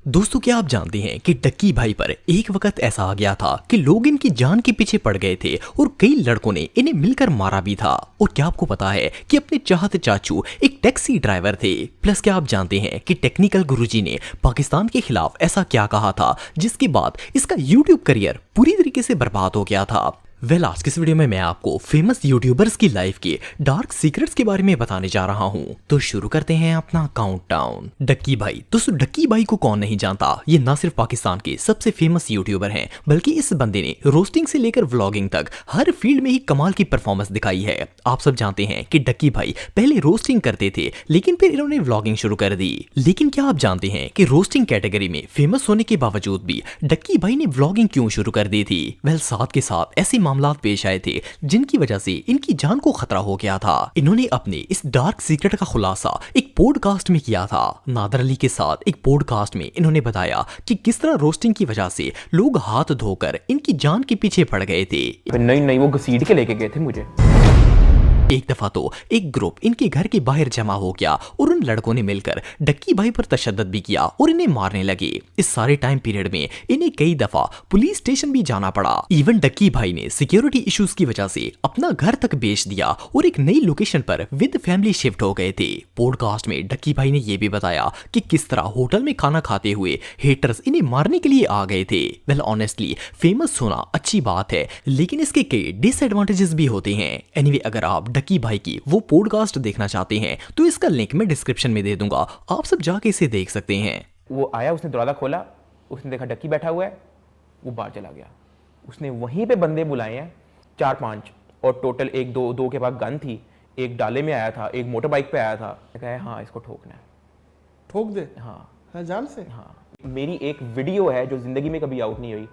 दोस्तों, क्या आप जानते हैं कि डक्की भाई पर एक वक्त ऐसा आ गया था कि लोग इनकी जान के पीछे पड़ गए थे और कई लड़कों ने इन्हें मिलकर मारा भी था। और क्या आपको पता है कि अपने चाहते चाचू एक टैक्सी ड्राइवर थे। प्लस क्या आप जानते हैं कि टेक्निकल गुरुजी ने पाकिस्तान के खिलाफ ऐसा क्या कहा था जिसके बाद इसका यूट्यूब करियर पूरी तरीके से बर्बाद हो गया था। आज की इस वीडियो में मैं आपको फेमस यूट्यूबर्स की लाइफ के डार्क सीक्रेट्स के बारे में बताने जा रहा हूं। तो शुरू करते हैं अपना काउंटडाउन। डक्की भाई। दोस्तों, डक्की भाई को कौन नहीं जानता। ये ना सिर्फ पाकिस्तान के सबसे फेमस यूट्यूबर हैं, बल्कि इस बंदे ने रोस्टिंग से लेकर व्लॉगिंग तक हर फील्ड में ही कमाल की परफॉर्मेंस दिखाई है। आप सब जानते हैं कि डक्की भाई पहले रोस्टिंग करते थे, लेकिन फिर इन्होंने व्लॉगिंग शुरू कर दी। लेकिन क्या आप जानते हैं कि रोस्टिंग कैटेगरी में फेमस होने के बावजूद भी डक्की भाई ने व्लॉगिंग क्यों शुरू कर दी थी। साथ के साथ ऐसे मामलात पेश आए थे जिनकी वजह से इनकी जान को खतरा हो गया था। इन्होंने अपने इस डार्क सीक्रेट का खुलासा एक पॉडकास्ट में किया था। नादर अली के साथ एक पॉडकास्ट में इन्होंने बताया कि किस तरह रोस्टिंग की वजह से लोग हाथ धोकर इनकी जान के पीछे पड़ गए थे। नहीं, वो घसीट के लेके गए थे मुझे। एक दफा तो एक ग्रुप इनके घर के बाहर जमा हो गया और उन लड़कों ने मिलकर डक्की भाई पर तशद्दुद भी किया और इन्हें मारने लगे। इस सारे टाइम पीरियड में इन्हें कई दफा पुलिस स्टेशन भी जाना पड़ा। इवन डक्की भाई ने सिक्योरिटी इश्यूज की वजह से अपना घर तक बेच दिया और एक नई लोकेशन पर विद फैमिली शिफ्ट हो गए थे। पॉडकास्ट में डक्की भाई ने यह भी बताया कि किस तरह होटल में खाना खाते हुए हेटर्स इन्हें मारने के लिए आ गए थे। ऑनेस्टली फेमस होना अच्छी बात है, लेकिन इसके कई डिसएडवांटेजेस भी होते हैं। एनीवे, अगर आप डक्की भाई की वो पॉडकास्ट देखना चाहते हैं तो इसका लिंक मैं डिस्क्रिप्शन में दे दूंगा, आप सब जाके इसे देख सकते हैं। वो आया, उसने दरवाजा खोला, उसने देखा डक्की बैठा हुआ है, वो बाहर चला गया। उसने वहीं पे बंदे बुलाए हैं 4-5 और टोटल एक दो के पास गन थी, एक डाले में आया था, एक मोटर बाइक पे आया था। कहा हाँ इसको ठोकना है। ठोक दे? हाँ जान से। हाँ, मेरी एक वीडियो है जो जिंदगी में कभी आउट नहीं हुई,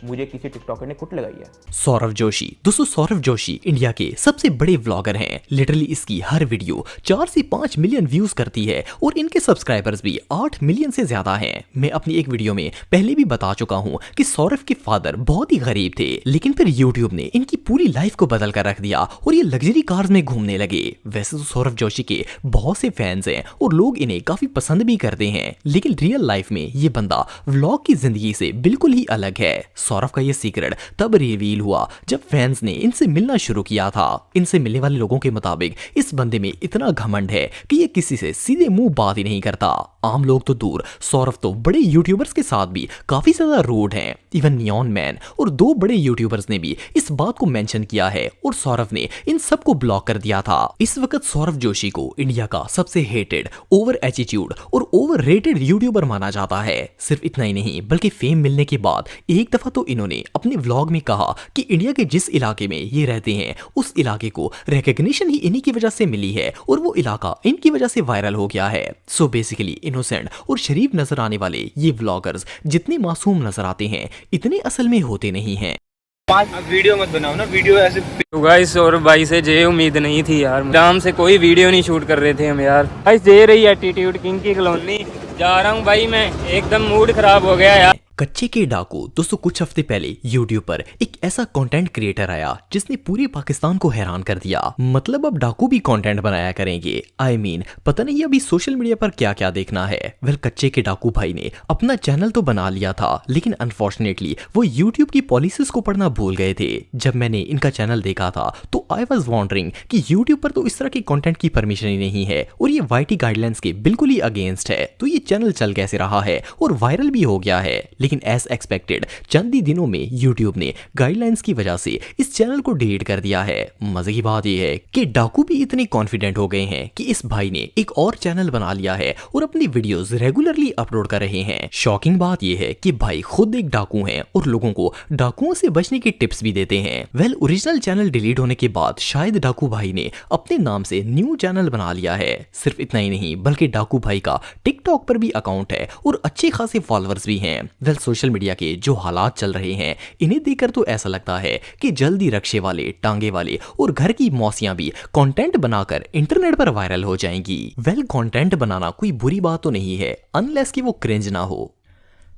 मुझे किसी टिकटॉकर ने कुट लगाई है। सौरव जोशी। दोस्तों, सौरव जोशी इंडिया के सबसे बड़े व्लॉगर हैं। लिटरली इसकी हर वीडियो 4 से 5 मिलियन व्यूज करती है और इनके सब्सक्राइबर्स भी 8 मिलियन से ज्यादा हैं। मैं अपनी एक वीडियो में पहले भी बता चुका हूं कि सौरव के फादर बहुत ही गरीब थे, लेकिन फिर यूट्यूब ने इनकी पूरी लाइफ को बदल कर रख दिया और ये लग्जरी कार्स में घूमने लगे। वैसे तो सौरव जोशी के बहुत से फैंस हैं और लोग इन्हें काफी पसंद भी करते हैं, लेकिन रियल लाइफ में ये बंदा व्लॉग की जिंदगी से बिल्कुल ही अलग है। सौरव का ये सीक्रेट तब रिवील हुआ जब फैंस ने इनसे मिलना शुरू किया था। इनसे मिलने वाले लोगों के मुताबिक इस बंदे में इतना घमंड है कि ये किसी से सीधे मुंह बात ही नहीं करता। आम लोग तो दूर, सौरव तो बड़े यूट्यूबर्स के साथ भी काफी ज्यादा रूड हैं। इवन नियॉन मैन और 2 बड़े यूट्यूबर्स ने भी इस बात को मेंशन किया है और सौरव ने इन सबको ब्लॉक कर दिया था। इस वक्त सौरव जोशी को इंडिया का सबसे हेटेड, ओवर एटीट्यूड और ओवर रेटेड यूट्यूबर माना जाता है। सिर्फ इतना ही नहीं, बल्कि फेम मिलने के बाद एक दफा तो इन्होंने अपने व्लॉग में कहा कि इंडिया के जिस इलाके में ये रहते हैं उस इलाके को रिकॉग्निशन ही इन्हीं की वजह से मिली है और वो इलाका इनकी वजह से वायरल हो गया है। सो बेसिकली इनोसेंट और शरीफ नजर आने वाले ये व्लॉगर्स जितने मासूम नजर आते हैं इतने असल में होते नहीं हैं। वीडियो मत बनाओ ना, वीडियो ऐसे गाइस। और भाई से जे उम्मीद नहीं थी यार, डाम से कोई वीडियो नहीं शूट कर रहे थे हम यार। गाइस दे रही एटीट्यूड किंग की कॉलोनी जा रहा हूँ भाई, मैं एकदम मूड खराब हो गया यार। कच्चे के डाकू। दोस्तों, कुछ हफ्ते पहले यूट्यूब पर एक ऐसा कंटेंट क्रिएटर आया जिसने पूरे पाकिस्तान को हैरान कर दिया। मतलब अब डाकू भी कंटेंट बनाया करेंगे। पता नहीं अभी सोशल मीडिया पर क्या क्या देखना है। कच्चे के डाकू भाई ने अपना चैनल तो बना लिया था, लेकिन अनफॉर्चुनेटली वो यूट्यूब की पॉलिसीज को पढ़ना भूल गए थे। जब मैंने इनका चैनल देखा था तो आई वॉज वॉन्डरिंग कि यूट्यूब पर तो इस तरह के कंटेंट की परमिशन ही नहीं है और ये YT गाइडलाइंस के बिल्कुल ही अगेंस्ट है। तो ये चैनल चल कैसे रहा है और वायरल भी हो गया है। लेकिन एज एक्सपेक्टेड चंद ही दिनों में यूट्यूब ने गाइडलाइंस की वजह से इस चैनल को डिलीट कर दिया है। मजे की बात यह है कि डाकू भी इतने कॉन्फिडेंट हो गए हैं कि इस भाई ने एक और चैनल बना लिया है और अपनी वीडियोस रेगुलरली अपलोड कर रहे हैं। शॉकिंग बात यह है कि भाई खुद एक डाकू हैं और लोगों को डाकुओं से बचने की टिप्स भी देते हैं। ओरिजिनल चैनल डिलीट होने के बाद शायद डाकू भाई ने अपने नाम से न्यू चैनल बना लिया है। सिर्फ इतना ही नहीं, बल्कि डाकू भाई का टिकटॉक पर भी अकाउंट है और अच्छे खासे फॉलोअर्स भी हैं। सोशल मीडिया के जो हालात चल रहे हैं इन्हें देखकर तो ऐसा लगता है कि जल्दी रक्षे वाले, टांगे वाले और घर की मौसियां भी कंटेंट बनाकर इंटरनेट पर वायरल हो जाएंगी। कंटेंट बनाना कोई बुरी बात तो नहीं है, अनलेस कि वो क्रिंज ना हो।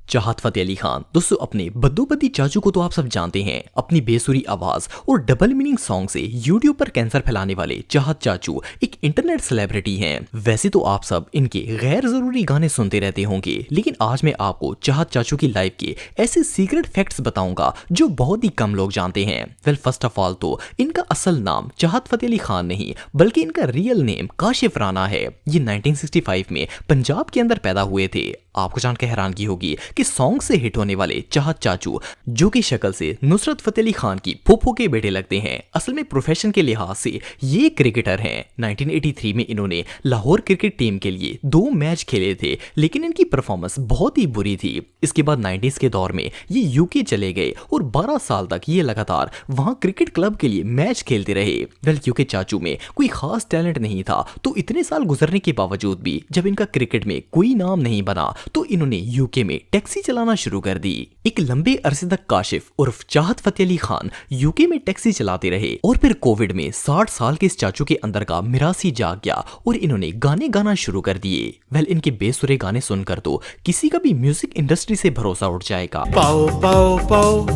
चाहत फतेह अली खान दोस्तों अपने बद्दोबद्दी चाचू को तो आप सब जानते हैं। अपनी बेसुरी आवाज और डबल मीनिंग सॉन्ग से यूट्यूब पर कैंसर फैलाने वाले चाहत चाचू एक इंटरनेट सेलिब्रिटी हैं। वैसे तो आप सब इनके गैर जरूरी गाने सुनते रहते होंगे, लेकिन आज मैं आपको चाहत चाचू की लाइफ के ऐसे सीक्रेट फैक्ट्स बताऊंगा जो बहुत ही कम लोग जानते हैं। वेल फर्स्ट ऑफ ऑल तो इनका असल नाम चाहत फतेह अली खान नहीं बल्कि इनका रियल नेम काशिफ राना है। ये 1965 में पंजाब के अंदर पैदा हुए थे। आपको जानकर हैरानगी होगी कि सॉन्ग से हिट होने वाले चाहत चाचू जो कि शक्ल से नुसरत फतेह अली खान की फूफो के बेटे लगते हैं, असल में प्रोफेशन के लिहाज से ये क्रिकेटर हैं। 1983 में इन्होंने लाहौर क्रिकेट टीम के लिए 2 मैच खेले थे, लेकिन इनकी परफॉर्मेंस बहुत ही बुरी थी। इसके बाद 90s के दौर में ये यूके चले गए और 12 साल तक ये लगातार वहां क्रिकेट क्लब के लिए मैच खेलते रहे। वेल क्योंकि चाचू में कोई खास टैलेंट नहीं था, तो इतने साल गुजरने के बावजूद भी जब इनका क्रिकेट में कोई नाम नहीं बना तो इन्होंने यूके में टैक्सी चलाना शुरू कर दी। एक लंबे अरसे तक काशिफ उर्फ चाहत फतेह अली खान यूके में टैक्सी चलाते रहे और फिर कोविड में 60 साल के इस चाचू के अंदर का मिरासी जाग गया और इन्होंने गाने गाना शुरू कर दिए। वेल इनके बेसुरे गाने सुनकर तो किसी का भी म्यूजिक इंडस्ट्री से भरोसा उठ जाएगा। पाओ पाओ पाओ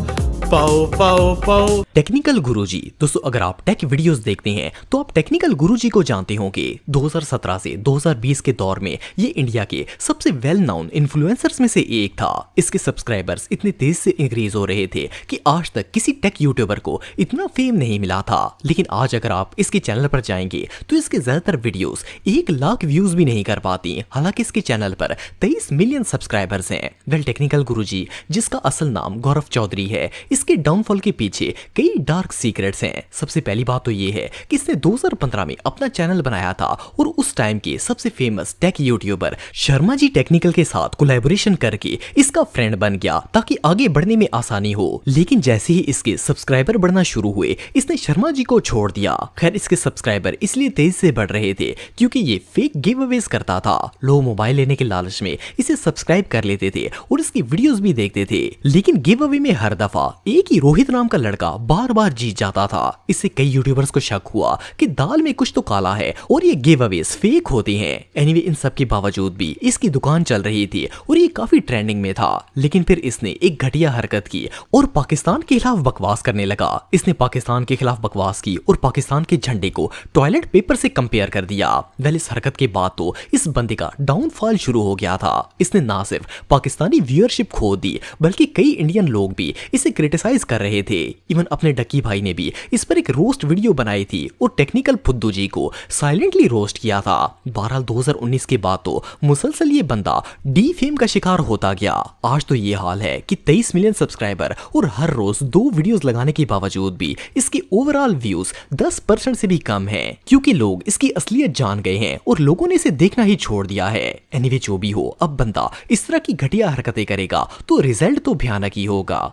पाओ पाओ पाओ। टेक्निकल गुरुजी दोस्तों अगर आप टेक वीडियोस देखते हैं तो आप टेक्निकल गुरुजी को जानते होंगे। 2017 से 2020 के दौर में ये इंडिया के सबसे वेल नोन इन्फ्लुएंसर्स में से एक था। इसके सब्सक्राइबर्स इतने तेज से इंक्रीज हो रहे थे कि आज तक किसी टेक यूट्यूबर को इतना फेम नहीं मिला था। लेकिन आज अगर आप इसके चैनल पर जाएंगे तो इसके ज्यादातर वीडियोस 1 लाख व्यूज भी नहीं कर पाती। हालांकि इसके चैनल पर 23 मिलियन सब्सक्राइबर्स हैं। वेल टेक्निकल गुरुजी जिसका असल नाम गौरव चौधरी है, इसके डाउनफॉल के पीछे कई डार्क सीक्रेट्स हैं। सबसे पहली बात तो ये है कि इसने 2015 में अपना चैनल बनाया था और उस टाइम के सबसे famous tech YouTuber Sharma ji technical के साथ कोलैबोरेशन करके इसका फ्रेंड बन गया ताकि आगे बढ़ने में आसानी हो। लेकिन जैसे ही इसके सब्सक्राइबर बढ़ना शुरू हुए इसने शर्मा जी को छोड़ दिया। खैर इसके सब्सक्राइबर इसलिए तेज से बढ़ रहे थे क्योंकि ये फेक गिव अवेज करता था। लोग मोबाइल लेने के लालच में इसे सब्सक्राइब कर लेते थे और इसकी वीडियोस भी देखते थे। लेकिन गिव अवे में हर दफा एक ही रोहित नाम का लड़का बार बार जीत जाता था। इससे कई यूट्यूबर्स को शक हुआ कि दाल में कुछ तो काला है और ये गिव अवेज फेक होते हैं। एनीवे इन सब के बावजूद भी इसकी दुकान चल रही थी और ये काफी ट्रेंडिंग में था। लेकिन फिर इसने एक घटिया हरकत की और पाकिस्तान के खिलाफ बकवास करने लगा। इसने पाकिस्तान के खिलाफ बकवास की और पाकिस्तान के झंडे को टॉयलेट पेपर से कंपेयर कर दिया। वेल इस हरकत के बाद तो इस बंदे का डाउनफॉल शुरू हो गया था। इसने ना सिर्फ पाकिस्तानी व्यूअरशिप खो दी बल्कि कई इंडियन लोग भी इसे क्रिटिसाइज कर रहे थे। इवन अपने डक्की भाई ने भी इस पर एक रोस्ट वीडियो बनाई थी और टेक्निकल फुद्दू जी को साइलेंटली रोस्ट किया था। बहरहाल 2019 के बाद तो मुसलसल ये बंदा डी फेम का शिकार होता गया। आज तो ये हाल है कि 23 मिलियन सब्सक्राइबर और हर रोज 2 वीडियोस लगाने के बावजूद भी इसके ओवरऑल व्यूज 10% से भी कम हैं क्योंकि लोग इसकी असलियत जान गए हैं और लोगों ने इसे देखना ही छोड़ दिया है। एनीवे जो भी हो अब बंदा इस तरह की घटिया हरकतें करेगा तो रिजल्ट तो भयानक ही होगा।